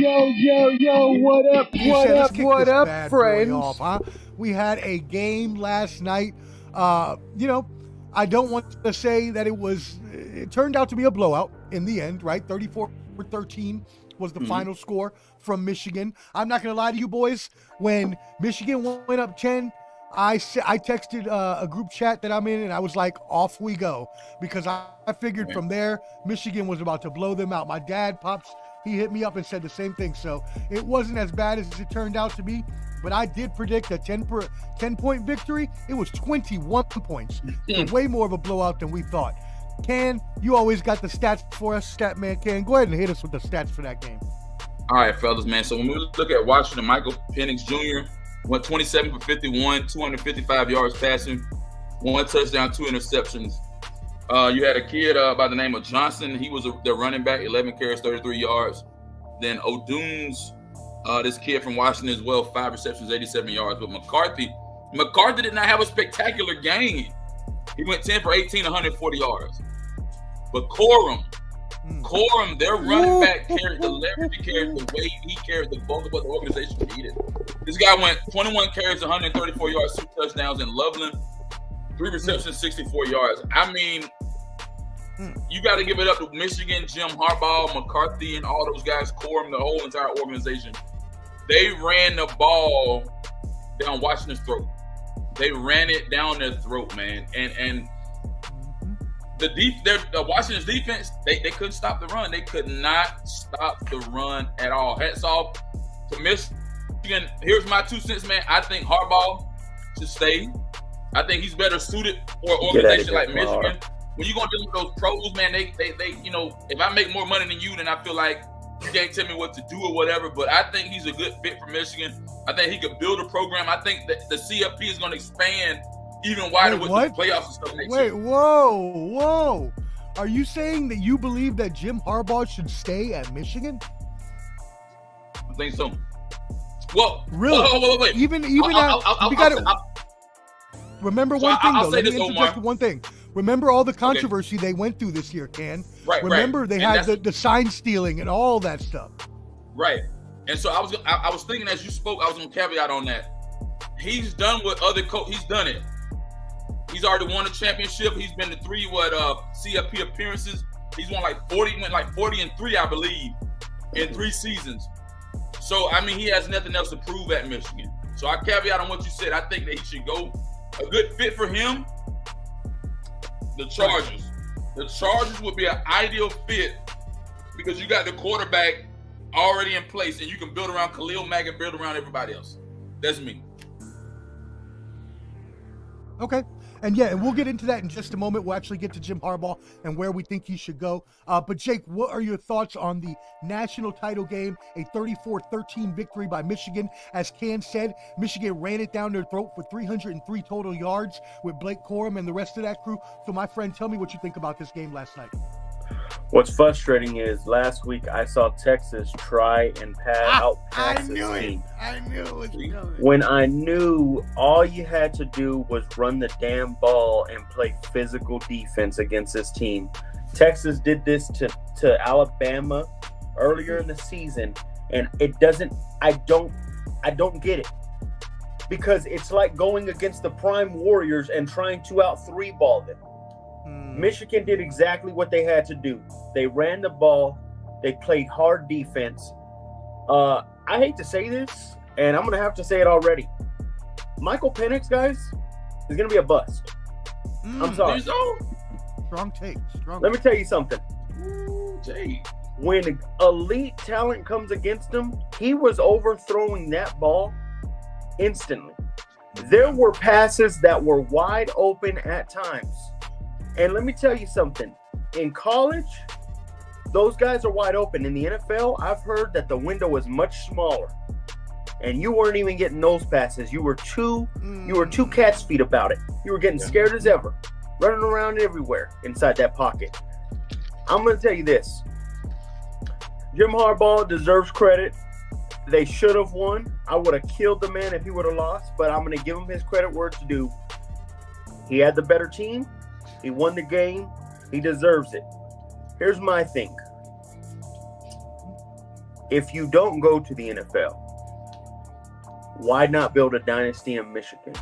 Yo, what up, friends? Off, huh? We had a game last night. I don't want to say that it turned out to be a blowout in the end, right? 34-13 was the final score from Michigan. I'm not going to lie to you boys. When Michigan went up 10, I texted a group chat that I'm in, and I was like, off we go. Because I figured from there, Michigan was about to blow them out. My dad, Pops, he hit me up and said the same thing. So it wasn't as bad as it turned out to be. But I did predict a 10-point victory. It was 21 points. Way more of a blowout than we thought. Can, you always got the stats for us, Statman Can. Go ahead and hit us with the stats for that game. All right, fellas, man. So when we look at Washington, Michael Penix Jr. went 27 for 51, 255 yards passing, 1 touchdown, 2 interceptions. You had a kid by the name of Johnson. He was the running back, 11 carries, 33 yards. Then O'Doones, this kid from Washington as well, 5 receptions, 87 yards. But McCarthy did not have a spectacular game. He went 10 for 18, 140 yards. But Corum, their running back carried the leverage, he carried the weight, he carried the bulk of what the organization needed. This guy went 21 carries, 134 yards, 2 touchdowns. In Loveland, 3 receptions, 64 yards. I mean, you got to give it up to Michigan, Jim Harbaugh, McCarthy, and all those guys, Corum, the whole entire organization. They ran the ball down Washington's throat. They ran it down their throat, man. And the Washington's defense, they couldn't stop the run. They could not stop the run at all. Hats off to Michigan. Here's my 2 cents, man. I think Harbaugh should stay. I think he's better suited for an organization like Michigan. When you're going to deal with those pros, man, they if I make more money than you, then I feel like you can't tell me what to do or whatever. But I think he's a good fit for Michigan. I think he could build a program. I think that the CFP is going to expand even wider with the playoffs and stuff next year. Whoa. Are you saying that you believe that Jim Harbaugh should stay at Michigan? I think so. Well, really? Wait. Even remember one thing, though. Let me interject one thing. Remember all the controversy they went through this year, Can? Remember they had the sign stealing and all that stuff. Right. And so I was thinking as you spoke, I was going to caveat on that. He's done what other coaches, he's done it. He's already won a championship. He's been to 3 CFP appearances. He's won like 40-3, I believe, in 3 seasons. So, I mean, he has nothing else to prove at Michigan. So I caveat on what you said. I think that he should go. A good fit for him, the Chargers. The Chargers would be an ideal fit because you got the quarterback already in place and you can build around Khalil Mack and build around everybody else. That's me. Okay. And we'll get into that in just a moment. We'll actually get to Jim Harbaugh and where we think he should go. But Jake, what are your thoughts on the national title game, a 34-13 victory by Michigan? As Can said, Michigan ran it down their throat for 303 total yards with Blake Corum and the rest of that crew. So my friend, tell me what you think about this game last night. What's frustrating is last week I saw Texas try and outpass this team. I knew it was coming. When I knew all you had to do was run the damn ball and play physical defense against this team. Texas did this to Alabama earlier in the season, and I don't get it. Because it's like going against the prime Warriors and trying to out 3-ball them. Michigan did exactly what they had to do. They ran the ball. They played hard defense. I hate to say this, and I'm going to have to say it already. Michael Penix, guys, is going to be a bust. I'm sorry. Strong take. Let me tell you something. Jay. When elite talent comes against him, he was overthrowing that ball instantly. There were passes that were wide open at times. And let me tell you something. In college, those guys are wide open. In the NFL, I've heard that the window is much smaller. And you weren't even getting those passes. You were two cat's feet about it. You were getting scared as ever, running around everywhere inside that pocket. I'm going to tell you this. Jim Harbaugh deserves credit. They should have won. I would have killed the man if he would have lost, but I'm going to give him his credit where it's due. He had the better team. He won the game. He deserves it. Here's my thing. if you don't go to the NFL, why not build a dynasty in Michigan?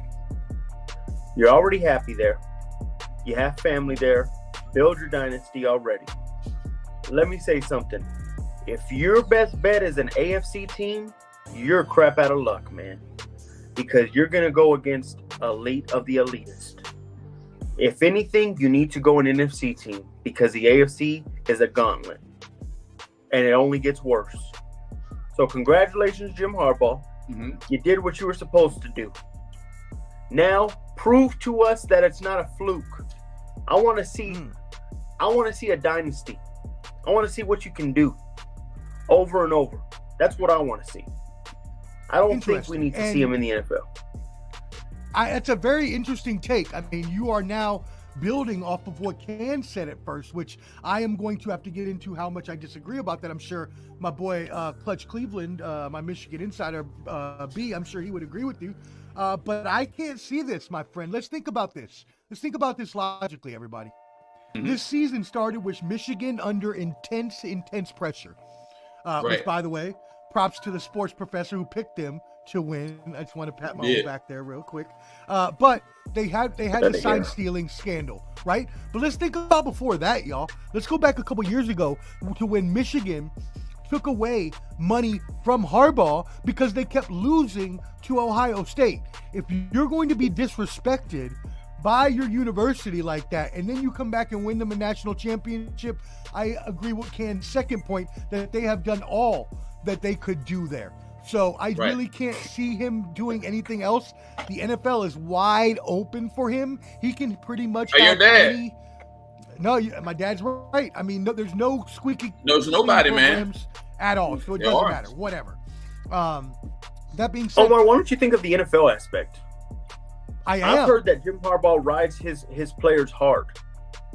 You're already happy there. You have family there. Build your dynasty already. Let me say something. If your best bet is an AFC team, you're crap out of luck, man. Because you're going to go against elite of the elitist. If anything, you need to go an NFC team because the AFC is a gauntlet. And it only gets worse. So congratulations, Jim Harbaugh. Mm-hmm. You did what you were supposed to do. Now, prove to us that it's not a fluke. I want to see a dynasty. I want to see what you can do over and over. That's what I want to see. I don't think we need to see him in the NFL. That's a very interesting take. I mean, you are now building off of what Can said at first, which I am going to have to get into how much I disagree about that. I'm sure my boy Clutch Cleveland, my Michigan insider B, I'm sure he would agree with you. But I can't see this, my friend. Let's think about this. Let's think about this logically, everybody. Mm-hmm. This season started with Michigan under intense pressure. Which, by the way, props to the sports professor who picked them to win. I just want to pat my own back there real quick. But they had the sign stealing scandal, right? But let's think about before that, y'all. Let's go back a couple years ago to when Michigan took away money from Harbaugh because they kept losing to Ohio State. If you're going to be disrespected by your university like that, and then you come back and win them a national championship, I agree with Can's second point that they have done all that they could do there. So I really can't see him doing anything else. The NFL is wide open for him. He can pretty much have any... No, my dad's right. I mean, there's no squeaky... There's nobody, man. At all, so it doesn't matter. Whatever. That being said... Omar, why don't you think of the NFL aspect? I've heard that Jim Harbaugh rides his players hard,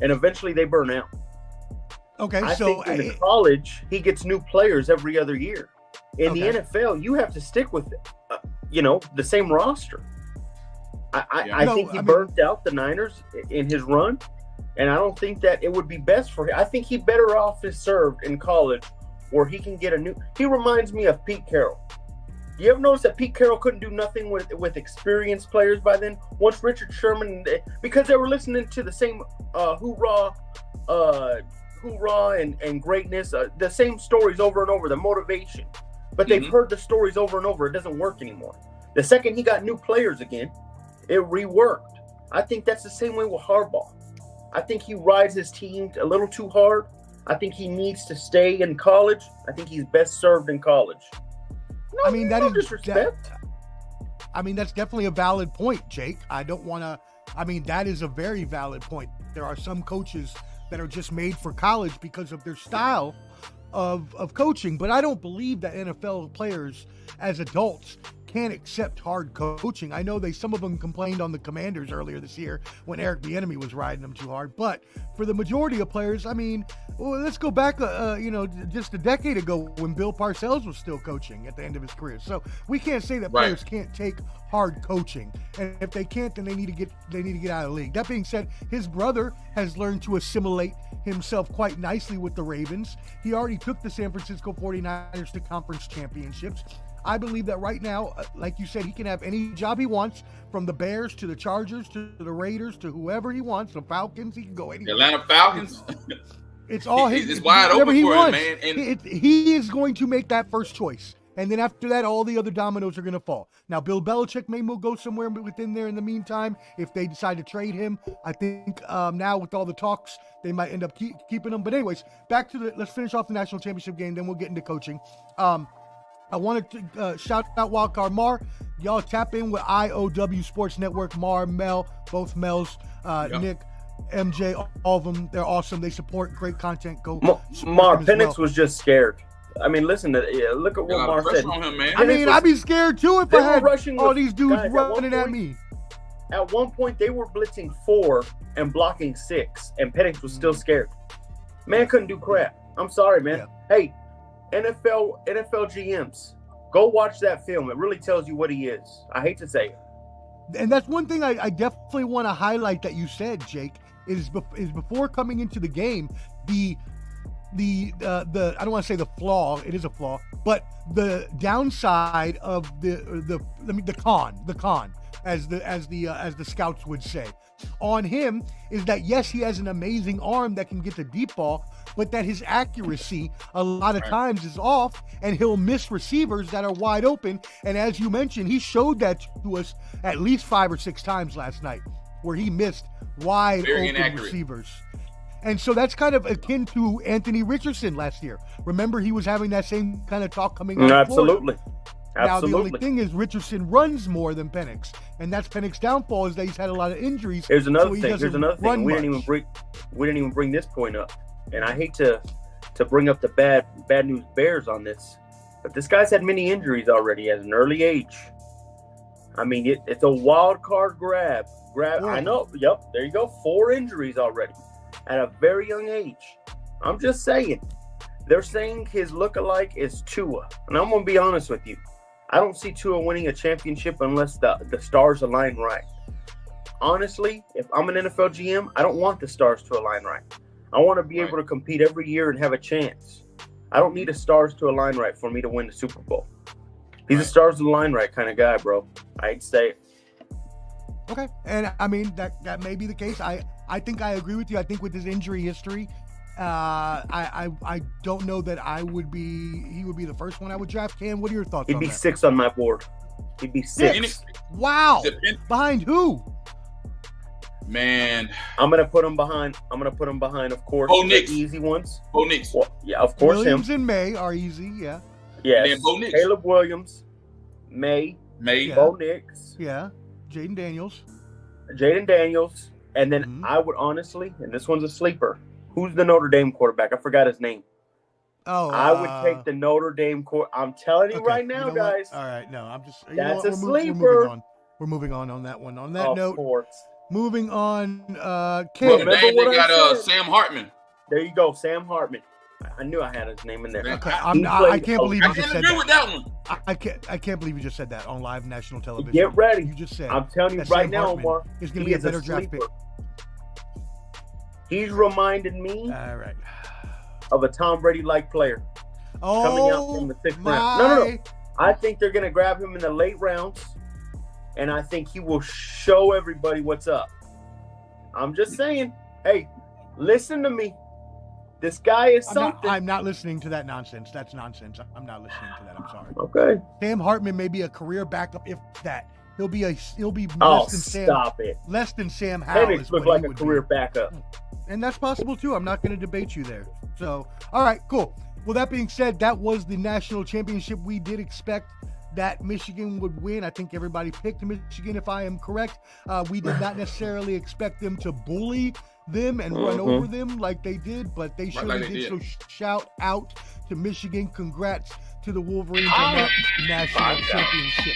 and eventually they burn out. Okay, I think in college, he gets new players every other year. In the NFL, you have to stick with the same roster. I think he burned out the Niners in his run, and I don't think that it would be best for him. I think he better off is served in college where he can get a new... He reminds me of Pete Carroll. You ever notice that Pete Carroll couldn't do nothing with experienced players by then? Once Richard Sherman, because they were listening to the same hoorah and greatness, the same stories over and over, the motivation. But they've heard the stories over and over. It doesn't work anymore. The second he got new players again, it reworked. I think that's the same way with Harbaugh. I think he rides his team a little too hard. I think he needs to stay in college. I think he's best served in college. No, disrespect. That's definitely a valid point, Jake. That is a very valid point. There are some coaches that are just made for college because of their style of coaching, but I don't believe that NFL players as adults can't accept hard coaching. I know some of them complained on the Commanders earlier this year when Eric Bieniemy was riding them too hard, but for the majority of players, let's go back just a decade ago when Bill Parcells was still coaching at the end of his career. So we can't say that players can't take hard coaching, and if they can't, then they need to get out of the league. That being said, his brother has learned to assimilate himself quite nicely with the Ravens. He already took the San Francisco 49ers to conference championships. I believe that right now, like you said, he can have any job he wants, from the Bears to the Chargers to the Raiders to whoever he wants, the Falcons. He can go anywhere. Atlanta Falcons. It's all his. It's wide open for him, man. And he is going to make that first choice. And then after that, all the other dominoes are going to fall. Now, Bill Belichick may go somewhere within there in the meantime if they decide to trade him. I think now with all the talks, they might end up keeping him. But anyways, let's finish off the national championship game, then we'll get into coaching. I wanted to shout out Wildcard Mar. Y'all tap in with IOW Sports Network. Mar, Mel, both Mels, Nick, MJ, all of them. They're awesome. They support great content. Go. Mar Penix was just scared. Listen to look at what Mar said. On him, man. I'd be scared too if I had all these dudes running at me. At one point, they were blitzing 4 and blocking 6, and Penix was still scared. Man couldn't do crap. I'm sorry, man. Yeah. Hey, NFL GMs, go watch that film. It really tells you what he is. I hate to say it. And that's one thing I definitely want to highlight that you said, Jake, is before coming into the game, the I don't want to say the flaw, it is a flaw, but the downside of the con, as the scouts would say, on him is that yes, he has an amazing arm that can get the deep ball, but that his accuracy a lot of times is off, and he'll miss receivers that are wide open. And as you mentioned, he showed that to us at least 5 or 6 times last night, where he missed wide open receivers. And so that's kind of akin to Anthony Richardson last year. Remember, he was having that same kind of talk coming out of Florida. Absolutely. Now, the only thing is Richardson runs more than Penix, and that's Penix's downfall, is that he's had a lot of injuries. Here's another thing. We didn't even bring this point up, and I hate to bring up the bad news bears on this, but this guy's had many injuries already at an early age. I mean, it's a wild card grab. I know. Yep. There you go. 4 injuries already at a very young age. I'm just saying. They're saying his lookalike is Tua, and I'm gonna be honest with you. I don't see Tua winning a championship unless the stars align right. Honestly, if I'm an NFL GM, I don't want the stars to align right. I want to be able to compete every year and have a chance. I don't need the stars to align right for me to win the Super Bowl. He's a stars align right kind of guy, bro. I hate to say it. Okay, and I mean that may be the case. I think I agree with you. I think with his injury history, I don't know that he would be the first one I would draft. Cam, what are your thoughts? He'd be 6 on my board. He'd be 6. Wow. Behind who? Man, I'm gonna put him behind. Of course, the easy ones. Bo Nix. Well, yeah, of course. Williams and May are easy. Yeah. Yes. Caleb Williams, May. Yeah. Bo Nix. Yeah. Jaden Daniels, and then I would honestly, and this one's a sleeper. Who's the Notre Dame quarterback? I forgot his name. Oh, I would take the Notre Dame I'm telling you right now, guys. All right, no, I'm just. That's a sleeper. We're moving on that one. On that note, course. Moving on. Cam. They got Sam Hartman. There you go, Sam Hartman. I knew I had his name in there. Okay, I can't believe you just said that. With that one. I can't believe you just said that on live national television. Get ready. You just said. I'm telling you right now, Omar. It's going to be a better draft pick. He's reminded me. All right. Of a Tom Brady-like player. Coming out from the 6th round. No. I think they're going to grab him in the late rounds, and I think he will show everybody what's up. I'm just saying. Hey, listen to me. This guy is something. I'm not listening to that nonsense. That's nonsense. I'm not listening to that. I'm sorry. Okay. Sam Hartman may be a career backup, if that. He'll be less than Sam. Stop it. Less than Sam Howell. Penix look like a career backup. And that's possible too. I'm not going to debate you there. So, all right, cool. Well, that being said, that was the national championship. We did expect that Michigan would win. I think everybody picked Michigan, if I am correct. We did not necessarily expect them to bully them and run over them like they did, but they surely did. So shout out to Michigan. Congrats to the Wolverines on that national championship.